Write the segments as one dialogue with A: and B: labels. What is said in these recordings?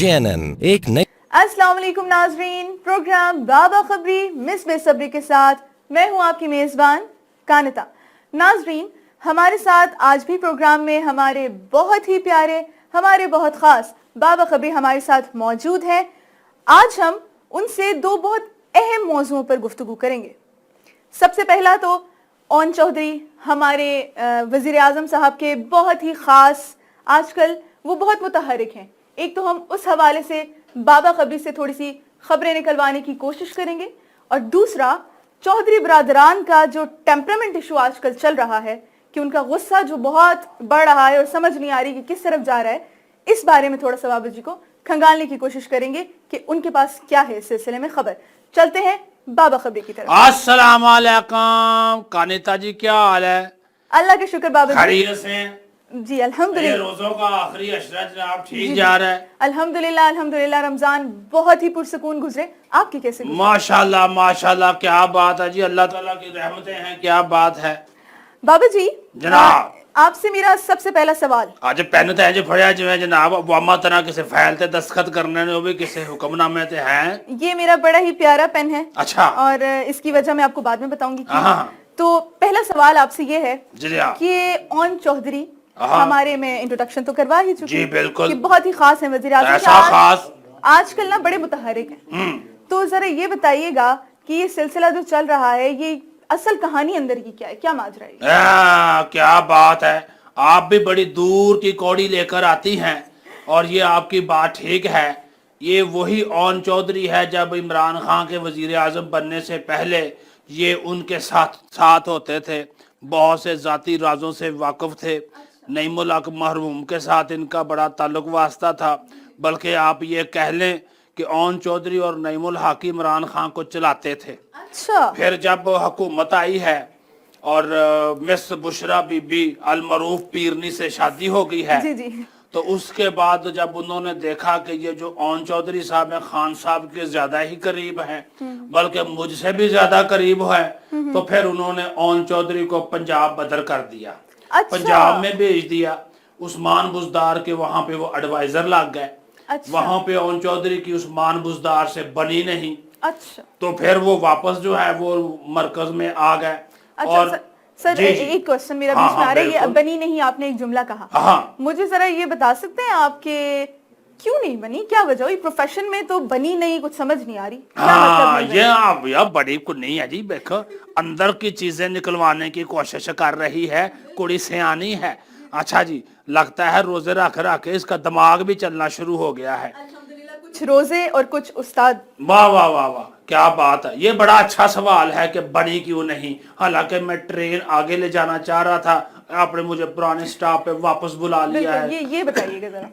A: JNN ایک نئی
B: السلام علیکم ناظرین، پروگرام بابا خبری مس بے صبری کے ساتھ میں ہوں آپ کی میزبان کانتا۔ ناظرین، ہمارے ساتھ آج بھی پروگرام میں ہمارے بہت ہی پیارے، ہمارے بہت خاص بابا خبری ہمارے ساتھ موجود ہیں۔ آج ہم ان سے دو بہت اہم موضوعوں پر گفتگو کریں گے۔ سب سے پہلا تو اون چودھری، ہمارے وزیر اعظم صاحب کے بہت ہی خاص، آج کل وہ بہت متحرک ہیں۔ ایک تو ہم اس حوالے سے بابا خبری سے تھوڑی سی خبریں نکلوانے کی کوشش کریں گے، اور دوسرا چودھری برادران کا جو ٹیمپرامنٹ ایشو آج کل چل رہا ہے، کہ ان کا غصہ جو بہت بڑھ رہا ہے اور سمجھ نہیں آ رہی کہ کس طرف جا رہا ہے، اس بارے میں تھوڑا سا بابا جی کو کھنگالنے کی کوشش کریں گے کہ ان کے پاس کیا ہے اس سلسلے میں خبر۔ چلتے ہیں بابا خبری کی طرف۔
C: السلام علیکم کانتا جی، کیا حال ہے؟
B: اللہ کا شکر بابا جی،
C: خیریت سے؟
B: جی الحمدللہ۔
C: روزوں کا آخری عشرہ جناب ٹھیک جا رہا ہے؟
B: الحمدللہ الحمدللہ، رمضان بہت ہی پرسکون گزرے۔ آپ کی کیسے گزرے؟
C: ماشاءاللہ ماشاءاللہ، کیا بات ہے جی، اللہ تعالیٰ کی رحمتیں ہیں، کیا بات ہے
B: بابا جی۔
C: جناب
B: آپ سے میرا سب سے پہلا سوال،
C: آج پین تے جو پڑھیا جو ہے جناب، واما طرح کسے فائل تے دستخط کرنے نے، وہ بھی کسے حکم نامے تے ہیں۔
B: یہ میرا بڑا ہی پیارا پین ہے،
C: اچھا،
B: اور اس کی وجہ میں آپ کو بعد میں بتاؤں گی کیوں۔
C: ہاں
B: تو پہلا سوال آپ سے یہ ہے
C: جی
B: کہ اون چودھری ہمارے، میں انٹروڈکشن تو کروا ہی چکی
C: جی بالکل،
B: کہ بہت ہی خاص ہیں وزیر اعظم،
C: ایسا خاص
B: آج کل نا بڑے متحرک ہیں۔ تو ذرا یہ بتائیے گا کہ یہ سلسلہ جو چل رہا ہے، یہ اصل کہانی اندر کی کیا ہے، کیا ماجرا ہے؟
C: کیا بات ہے، آپ بھی بڑی دور کی کوڑی لے کر آتی ہیں، اور یہ آپ کی بات ٹھیک ہے۔ یہ وہی اون چودھری ہے جب عمران خان کے وزیر اعظم بننے سے پہلے یہ ان کے ساتھ ہوتے تھے، بہت سے ذاتی رازوں سے واقف تھے۔ نعیم الحق مرحوم کے ساتھ ان کا بڑا تعلق واسطہ تھا، بلکہ آپ یہ کہہ لیں کہ اون چودھری اور نعیم الحق عمران خان کو چلاتے تھے۔
B: اچھا،
C: پھر جب حکومت آئی ہے اور مس بشرا بی بی المعروف پیرنی سے شادی ہو گئی ہے،
B: جی جی، تو
C: اس کے بعد جب انہوں نے دیکھا کہ یہ جو اون چودھری صاحب ہیں خان صاحب کے زیادہ ہی قریب ہیں، بلکہ مجھ سے بھی زیادہ قریب ہے، تو پھر انہوں نے اون چودھری کو پنجاب بدر کر دیا، پنجاب میں بھیج دیا۔ عثمان بزدار کے وہاں پہ وہ ایڈوائزر لگ گئے، وہاں پہ اون چودھری کی عثمان بزدار سے بنی نہیں،
B: اچھا،
C: تو پھر وہ واپس جو ہے وہ مرکز میں آ گئے۔ اور
B: سر ایک کوشچن میرا بیچ میں آ رہا ہے، یہ بنی نہیں آپ نے ایک جملہ کہا، مجھے ذرا یہ بتا سکتے ہیں آپ کہ کیوں نہیں بنی، کیا وجہ ہوئی؟ پروفیشن میں تو بنی نہیں، کچھ سمجھ نہیں آ رہی۔
C: یہ آپ بڑی کو نہیں ہے جی، دیکھو اندر کی چیزیں نکلوانے کی کوشش کر رہی ہے، کڑی سیانی ہے۔ اچھا جی، لگتا ہے روزے رکھ کے اس کا دماغ بھی چلنا شروع ہو گیا ہے۔
B: کچھ روزے اور کچھ استاد۔
C: واہ واہ واہ واہ، کیا بات ہے، یہ بڑا اچھا سوال ہے کہ بنی کیوں نہیں، حالانکہ میں ٹرین آگے لے جانا چاہ رہا تھا، آپ نے مجھے پرانے سٹاپ پہ واپس بلا لیا ہے۔
B: یہ بتائیے گا ذرا۔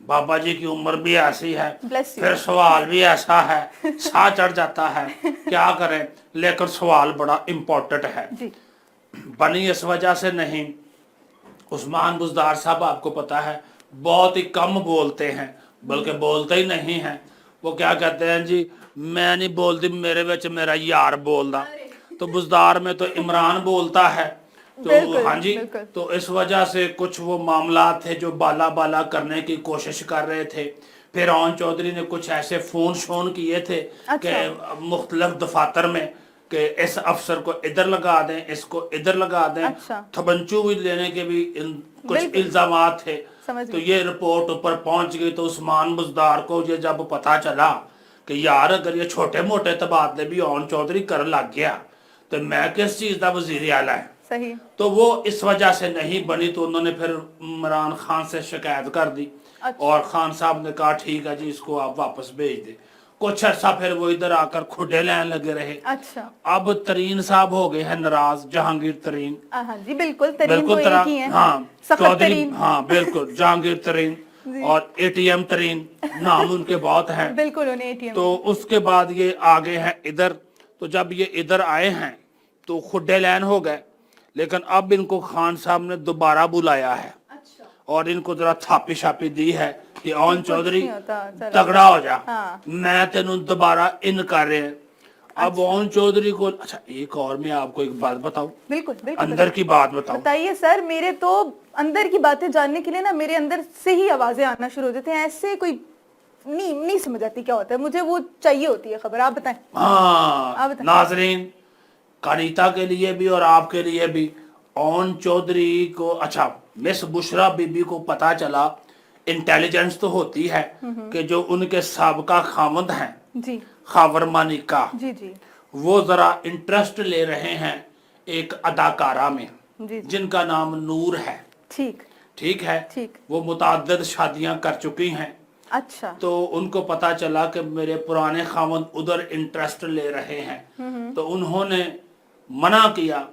C: بابا جی کی عمر بھی ایسی ہے، پھر سوال بھی ایسا ہے، سا چڑھ جاتا ہے، کیا کریں، لیکن سوال بڑا امپورٹنٹ ہے۔ بنی اس وجہ سے نہیں، عثمان بزدار صاحب آپ کو پتا ہے بہت ہی کم بولتے ہیں، بلکہ بولتے ہی نہیں ہیں۔ وہ کیا کہتے ہیں جی، میں نہیں بولتی، میرے وچ میرا یار بولدا، تو بزدار میں تو عمران بولتا ہے، تو ہاں جی، تو اس وجہ سے کچھ وہ معاملات تھے جو بالا کرنے کی کوشش کر رہے تھے۔ پھر اون چودھری نے کچھ ایسے فون کیے تھے کہ مختلف دفاتر میں کہ اس افسر کو ادھر لگا دیں، اس کو ادھر لگا دیں، تھبنچو بھی لینے کے بھی کچھ الزامات تھے۔ تو یہ رپورٹ اوپر پہنچ گئی، تو عثمان بزدار کو یہ جب پتا چلا کہ یار اگر یہ چھوٹے موٹے تبادلے بھی اون چودھری کر لگ گیا تو میں کس چیز کا وزیر اعلیٰ ہے،
B: صحیح، تو
C: وہ اس وجہ سے نہیں بنی۔ تو انہوں نے پھر عمران خان سے شکایت کر دی، اور خان صاحب نے کہا ٹھیک ہے جی، اس کو آپ واپس بھیج دیں۔ کچھ عرصہ پھر وہ ادھر آ کر کھڈے لین لگے رہے۔ اب ترین صاحب ہو گئے ہیں ناراض، جہانگیر ترین،
B: جی بالکل، ترین تو ایک ہی ہیں،
C: ہاں چودھری، ہاں بالکل، جہانگیر ترین اور اے ٹی ایم ترین، نام ان کے بہت ہیں،
B: بالکل انہیں اے ٹی ایم۔
C: تو اس کے بعد یہ آگے ہیں ادھر۔ تو جب یہ ادھر آئے ہیں تو کھڈے لین ہو گئے، لیکن اب ان کو خان صاحب نے دوبارہ بلایا ہے، اور ان کو ذرا تھاپی شاپی دی ہے کہ اون چودھری تگڑا ہو جا، میں تینوں دوبارہ ان کر رہے ہیں۔ अब ओन चौधरी को, अच्छा एक और मैं आपको एक बात बताऊं,
B: बिल्कुल बिल्कुल
C: अंदर की बात बताऊं।
B: बताइए सर, मेरे तो अंदर की बातें जानने के लिए ना मेरे अंदर से ही आवाजें आना शुरू हो जाती हैं, ऐसे कोई नहीं समझ आती क्या होता है, मुझे वो चाहिए होती है खबर। आप बताएं।
C: हाँ
B: आप बताएं।
C: नाजरीन, कानिता के लिए भी और आपके लिए भी, ओन चौधरी को, अच्छा मिस बुशरा बीबी को पता चला, इंटेलिजेंस तो होती है कि जो उनके साबका खामद हैं
B: जी
C: खावर मानिका,
B: जी जी
C: वो जरा इंटरेस्ट ले रहे हैं एक अदाकारा में
B: जी
C: जिनका नाम नूर है।
B: ठीक
C: ठीक है,
B: ठीक।
C: वो मुतअद्दिद शादियां कर चुकी हैं।
B: अच्छा।
C: तो उनको पता चला कि मेरे पुराने खामद उधर इंटरेस्ट ले रहे हैं, तो उन्होंने मना किया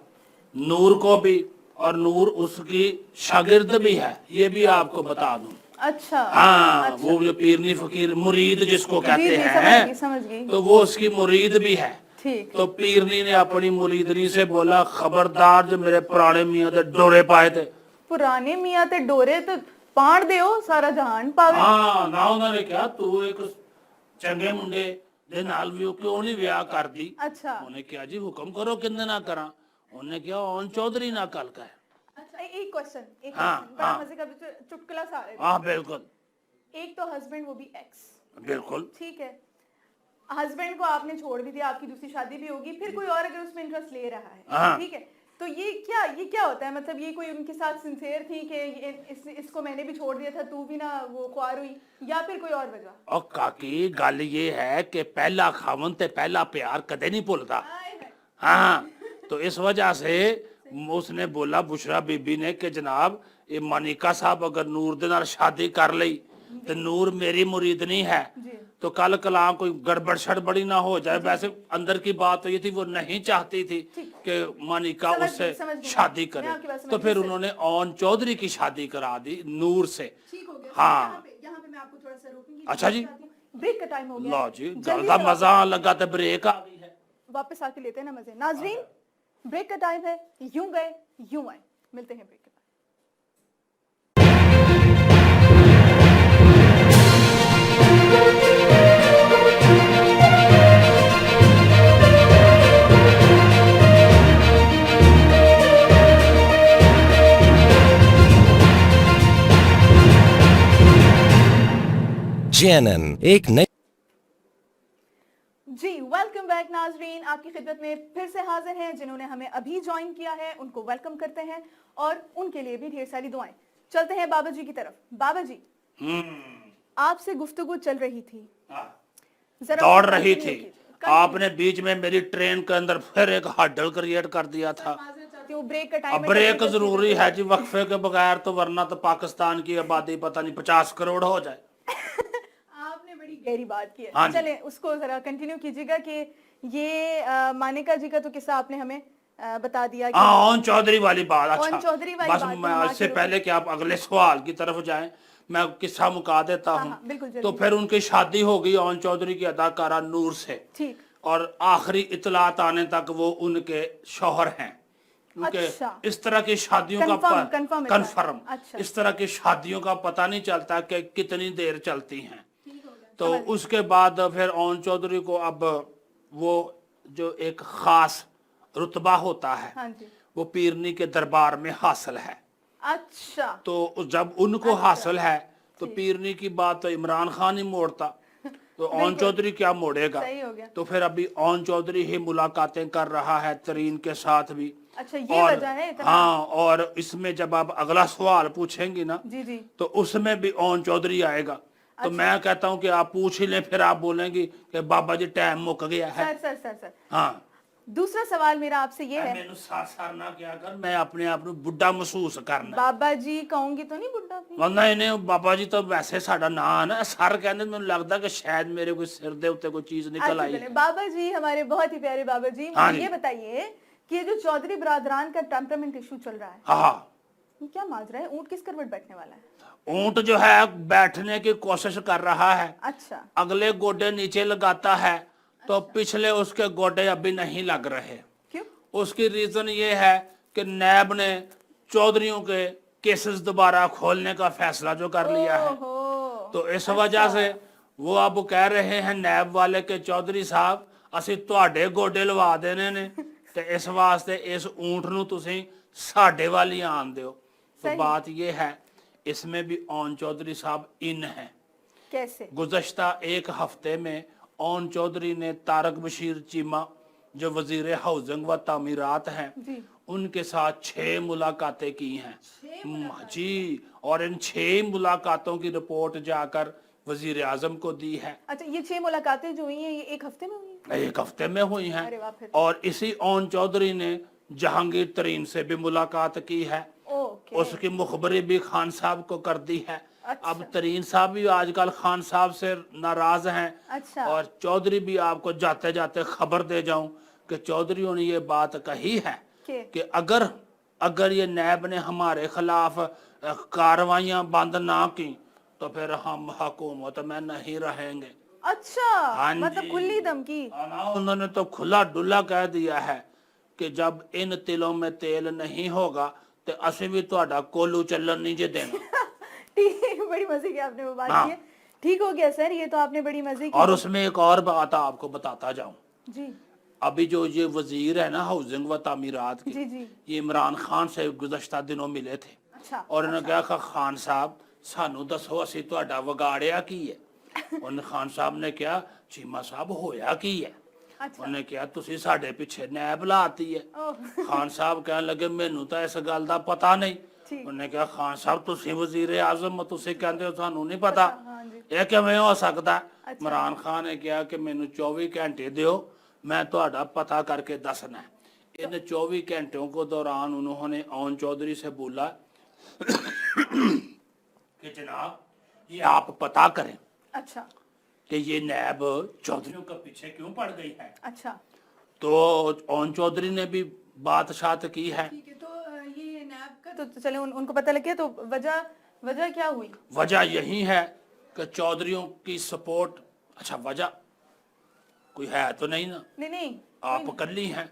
C: नूर को भी, और नूर उसकी शागिर्द भी है, ये भी आपको बता दूं।
B: अच्छा।
C: हाँ अच्छा। वो जो पीरनी फकीर मुरीद जिसको कहते
B: जी,
C: हैं,
B: समझ गई।
C: तो वो उसकी मुरीद भी है।
B: ठीक।
C: तो पीरनी ने अपनी मुरीदनी से बोला, खबरदार जो मेरे पुराने मियाँ दे डोरे पाए थे।
B: पुराने मियाँ ते डोरे तो पाड़ दे सारा जहान पावे।
C: हाँ ना, उन्होंने क्या तू एक चंगे मुंडे दे नाल भी क्यों नहीं ब्याह कर दी।
B: अच्छा।
C: उन्हें क्या जी हुक्म करो किंदे ना करा, उन्हें क्या ओन चौधरी ना कल का है।
B: अच्छा, एक क्वेश्चन
C: हाँ,
B: बड़ा
C: हाँ।
B: मजे का चुटकुला सा है।
C: हाँ बिल्कुल।
B: एक तो हस्बैंड, वो भी एक्स।
C: बिल्कुल
B: ठीक है, हस्बैंड को आपने छोड़ भी दिया, आपकी दूसरी शादी भी होगी, फिर कोई और अगर उसमें इंटरेस्ट ले रहा है,
C: हाँ।
B: ठीक है, तो ये क्या होता है, मतलब ये कोई उनके साथ सिंसियर थी कि इसको मैंने भी छोड़ दिया था, तू भी ना वो ख्वार हुई, या फिर कोई और वजह?
C: और काकी गल ये है कि पहला खावन ते पहला प्यार कदे नहीं भूलता। हाँ, तो इस वजह से उसने बोला बुशरा बीबी ने कि जनाब ये मानिका साहब अगर नूर दे नाल शादी कर ली तो नूर मेरी मुरीदनी है, तो कल कला कोई गड़बड़ शड़बड़ी ना हो जाए। वैसे अंदर की बात तो ये थी वो नहीं चाहती थी कि मानिका उससे शादी करे, तो फिर उन्होंने ओन चौधरी की शादी करा दी नूर से। हाँ
B: यहाँ पे मैं आपको थोड़ा सा रोकूंगी।
C: अच्छा जी,
B: ब्रेक का टाइम हो गया।
C: लो जी, गल का मजा लगा तो ब्रेक आ गई है,
B: वापस आके लेते हैं ना मजे। नाजरीन, ब्रेक का टाइम है, यूं गए यूं आए, मिलते हैं ब्रेक के बाद।
A: JNN एक नई।
B: जी वेलकम बैक नाजरीन, आपकी खिदमत में फिर से हाजिर हैं। जिन्होंने हमें अभी ज्वाइन किया है उनको वेलकम करते हैं और उनके लिए भी ढेर सारी दुआएं। चलते हैं बाबा जी की तरफ। बाबा जी, आपसे गुफ्तगू चल रही थी,
C: दौड़ रही थी, आपने बीच में मेरी ट्रेन के अंदर फिर एक हडल क्रिएट कर दिया था।
B: ब्रेक का टाइम,
C: ब्रेक जरूरी है जी वक्फे के बगैर, तो वरना तो पाकिस्तान की आबादी पता नहीं 50 करोड़ हो जाए।
B: आपने बड़ी गहरी बात की है। चलें उसको जरा कंटिन्यू कीजिएगा कि ये मानिका जी का तो किस्सा आपने हमें बता दिया कि
C: ओन चौधरी वाली बात। अच्छा,
B: ओन चौधरी वाली
C: बस मैं इससे पहले कि आप अगले सवाल की तरफ जाएं, मैं किस्सा मुका देता हूँ। तो फिर उनकी शादी हो गई ओन चौधरी की अदाकारा नूर से,
B: ठीक,
C: और आखिरी इतलात आने तक वो उनके शौहर हैं। उनके
B: अच्छा।
C: इस तरह की शादियों का कंफर्म,
B: अच्छा।
C: इस तरह की शादियों का पता नहीं चलता कि कितनी देर चलती हैं। तो उसके बाद फिर ओन चौधरी को अब वो जो एक खास रुतबा होता है,
B: हाँ जी,
C: वो पीरनी के दरबार में हासिल है।
B: अच्छा।
C: तो जब उनको हासिल है तो पीरनी की बात तो इमरान खान ही मोड़ता, तो ओन चौधरी क्या मोड़ेगा।
B: सही हो गया।
C: तो फिर अभी ओन चौधरी ही मुलाकातें कर रहा है तरीन के साथ भी।
B: अच्छा, ये वजह है इतना?
C: हाँ, और इसमें जब आप अगला सवाल पूछेंगी ना,
B: जी जी,
C: तो उसमें भी ओन चौधरी आएगा। तो मैं कहता हूँ कि आप पूछ ही लें, फिर आप बोलेंगी कि बाबा जी टाइम मुक गया है।
B: सर
C: हाँ,
B: दूसरा सवाल मेरा आपसे ये है,
C: मैंने सार ना क्या कर, मैं अपने आप को बुढ़ा महसूस करना।
B: बाबा जी कहूंगी तो नहीं बुढ़ा भी?
C: नहीं नहीं, बाबा जी तो वैसे साडा नाम है ना, सर कहने मैंने लगता कि शायद मेरे कोई सिर दे उत्ते कोई चीज निकल आई।
B: बाबा जी, हमारे बहुत ही प्यारे बाबा जी, मुझे ये बताइए कि ये जो चौधरी बरादरान का टेम्परामेंट इशू चल रहा है,
C: हाँ,
B: ये क्या माजरा है? ऊंट किस करवट बैठने वाला है?
C: ऊंट जो है बैठने की कोशिश कर रहा है।
B: अच्छा,
C: अगले गोडे नीचे लगाता है, तो पिछले उसके गोडे अभी नहीं लग रहे।
B: क्यों?
C: उसकी रीजन ये है कि नैब ने चौधरियों के केसेस दोबारा खोलने का फैसला जो कर लिया है, तो इस वजह से वो अब कह रहे हैं नैब वाले के चौधरी साहब ਅਸੀਂ ਤੁਹਾਡੇ ਗੋਡੇ ਲਵਾ ਦੇਣੇ ਨੇ ਤੇ ਇਸ ਵਾਸਤੇ ਇਸ ऊंट ਨੂੰ ਤੁਸੀਂ ਸਾਡੇ ਵੱਲ ਹੀ ਆਣ ਦਿਓ। तो बात ये है इसमें भी ओन चौधरी साहब इन है।
B: कैसे?
C: गुज़श्ता एक हफ्ते में ओन चौधरी ने तारक बशीर चीमा जो वजीर हाउसिंग व तामीरात हैं उनके साथ 6 मुलाकातें की हैं जी, और इन 6 मुलाकातों की रिपोर्ट जाकर वजीर आजम को दी है।
B: अच्छा, ये 6 मुलाकातें जो हुई हैं ये एक हफ्ते में हुई हैं?
C: एक हफ्ते में हुई हैं।
B: अरे वाह, फिर
C: और इसी ओन चौधरी ने जहांगीर तरीन से भी मुलाकात की है।
B: ओके।
C: उसकी मुखबरी भी खान साहब को कर दी है।
B: अच्छा।
C: अब तरीन साहब भी आजकल खान साहब से नाराज हैं।
B: अच्छा।
C: और चौधरी भी आपको जाते जाते खबर दे जाऊं कि चौधरियों ने ये बात कही है कि अगर ये नैब ने हमारे खिलाफ कार्रवाइयां बंद ना की तो फिर हम हुकूमत में नहीं रहेंगे।
B: अच्छा, मतलब खुली धमकी?
C: उन्होंने तो खुला डुला कह दिया है कि जब इन तिलों में तेल नहीं होगा तो असि भी तुहाडा कोलू चलन नहीं जे देना।
B: ठीक, बड़ी मजे की आपने वो बात की है। ठीक हो गया सर, ये तो आपने बड़ी मजे की।
C: और उसमें एक और बात आपको बताता जाऊं
B: जी।
C: अभी जो ये वजीर है ना हाउसिंग व तामीरात की,
B: जी।
C: ये इमरान खान से गुज़श्ता दिनों मिले थे।
B: अच्छा।
C: और उन्होंने कहा खान साहब सानू दसो असी तुहाडा वगाड़िया की है। उन्होंने खान साहब ने कहा चीमा साहब होया की है।
B: अच्छा।
C: उन्हें कहा तुसी साडे पिछे नैब लाती है। खान साहब कहने लगे मैनू तो इस गल दा पता नहीं। उन्हें कहा खान साहब तुसी वजीर आजम तुसी कहंदे हो सानू नहीं पता, ये किवें हो सकदा? इमरान खान ने कहा कि मैनू 24 घंटे दियो, मैं तुहाडा पता करके दसना है। इन 24 घंटों को दौरान उन्होंने ओन चौधरी से बोला कि जनाब ये आप पता करें
B: अच्छा
C: कि ये नैब चौधरियों के पीछे क्यों पड़ गई है।
B: अच्छा।
C: तो ओन चौधरी ने भी बात शात की है।
B: ठीक है, तो ये नैब का तो चले उनको पता लग गया, तो वजह क्या हुई?
C: वजह यही है कि चौधरियों की सपोर्ट, अच्छा वजह कोई है तो नहीं ना?
B: नहीं
C: आप कल्ली हैं।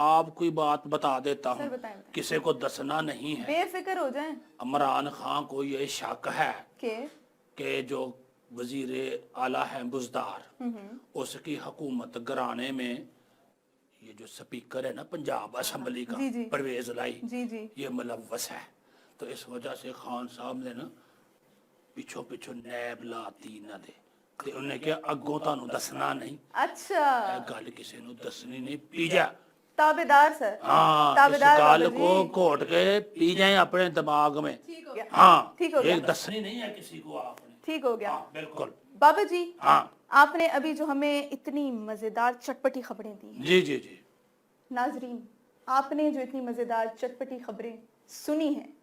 C: आप कोई बात बता देता हूँ, किसी को दसना नहीं है,
B: बेफिक्र हो जाएं।
C: इमरान खान को ये शक है
B: कि
C: जो वजीर आला है बुज़दार, उसकी हुकूमत घराने में ये जो स्पीकर है ना पंजाब असम्बली का परवेज लाई, ये मुलव्वस है। तो इस वजह से खान साहब ने ना पिछो नैब लाती ना दे ते उन्हें क्या अगों तानू दसना नहीं।
B: अच्छा,
C: गल किसी नू दसनी नहीं, पी जा
B: ताबेदार सर।
C: हाँ,
B: ताबेदार
C: इस गल को घोट के पी जाए अपने दिमाग में। हाँ,
B: ठीक हो गया।
C: ये दसनी नहीं है किसी को आपने।
B: ठीक हो गया।
C: हाँ, बिल्कुल।
B: बाबा जी,
C: हाँ,
B: आपने अभी जो हमें इतनी मजेदार चटपटी खबरें दी हैं,
C: जी
B: नाजरीन आपने जो इतनी मजेदार चटपटी खबरें सुनी हैं,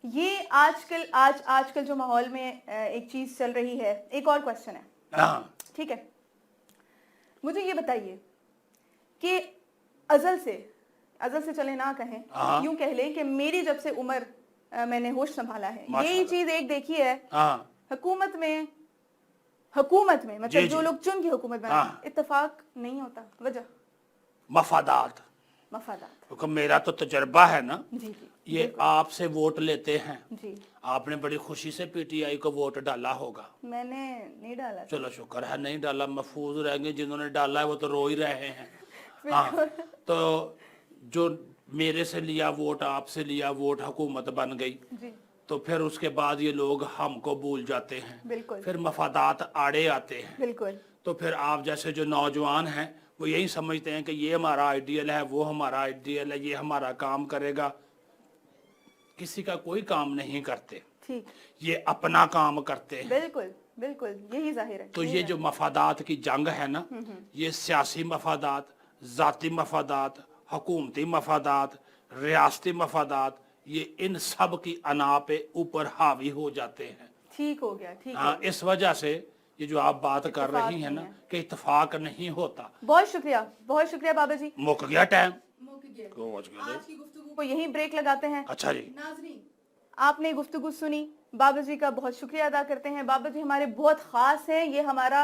B: ये आजकल जो माहौल में एक चीज चल रही है। एक और क्वेश्चन है।
C: हाँ,
B: ठीक है, मुझे ये बताइए कि अजल से चले ना कहें, यूं कह लें कि मेरी जब से उम्र मैंने होश संभाला है, यही चीज एक देखी है। हुकूमत में मतलब जो लोग चुन की हुकूमत बनाते, इत्तेफाक नहीं होता। वजह
C: मफादात। क्योंकि मेरा तो तजर्बा है ना, ये आपसे वोट लेते हैं जी। आपने बड़ी खुशी से पीटीआई को वोट डाला होगा।
B: मैंने नहीं डाला।
C: चलो शुक्र है नहीं डाला, महफूज रहेंगे। जिन्होंने डाला है वो तो रो ही रहे हैं। हाँ, तो जो मेरे से लिया वोट, आपसे लिया वोट, हुकूमत बन गई जी। तो फिर उसके बाद ये लोग हमको भूल जाते हैं, फिर मफादात आड़े आते हैं। बिल्कुल। तो फिर आप जैसे जो नौजवान हैं वो यही समझते हैं कि ये हमारा आइडियल है, वो हमारा आइडियल है, ये हमारा काम करेगा। किसी का कोई काम नहीं करते, ठीक, ये अपना काम करते हैं। बिल्कुल यही जाहिर है। तो ये जो मफादात की जंग है ना, ये सियासी मफादात, जाती मफादात, हुकूमती मफादात, रियासती मफादात, ये इन सब की अना पे ऊपर हावी हो जाते हैं। ठीक हो गया, ठीक। हाँ, इस वजह से ये जो आप बात कर रही हैं ना कि इत्तेफाक नहीं होता। बहुत शुक्रिया बाबा जी। मुक गया टाइम,
B: आज की गुफ्तगू को यहीं ब्रेक लगाते हैं।
C: अच्छा जी।
B: नाज़रीन, आपने गुफ्तगू सुनी, बाबा जी का बहुत शुक्रिया अदा करते हैं। बाबा जी हमारे बहुत खास हैं, ये हमारा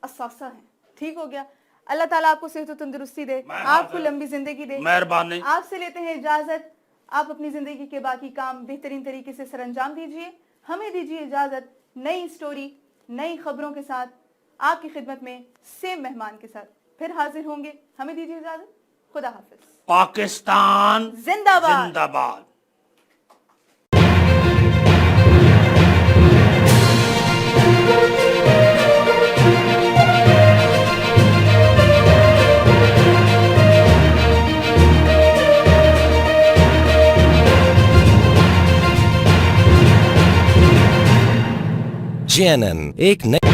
B: असासा है। ठीक हो गया। अल्लाह ताला आपको सेहत और तंदुरुस्ती दे, आपको लंबी जिंदगी दे।
C: मेहरबानी।
B: आपसे लेते हैं इजाजत। आप अपनी जिंदगी के बाकी काम बेहतरीन तरीके से सरअंजाम दीजिए। हमें दीजिए इजाजत नई स्टोरी, नई खबरों के साथ आपकी खिदमत में सेम मेहमान के साथ। پھر حاضر ہوں گے. ہمیں دیجیے اجازت. خدا حافظ.
C: پاکستان
B: زندہ باد.
C: زندہ باد.
A: JNN ایک نئی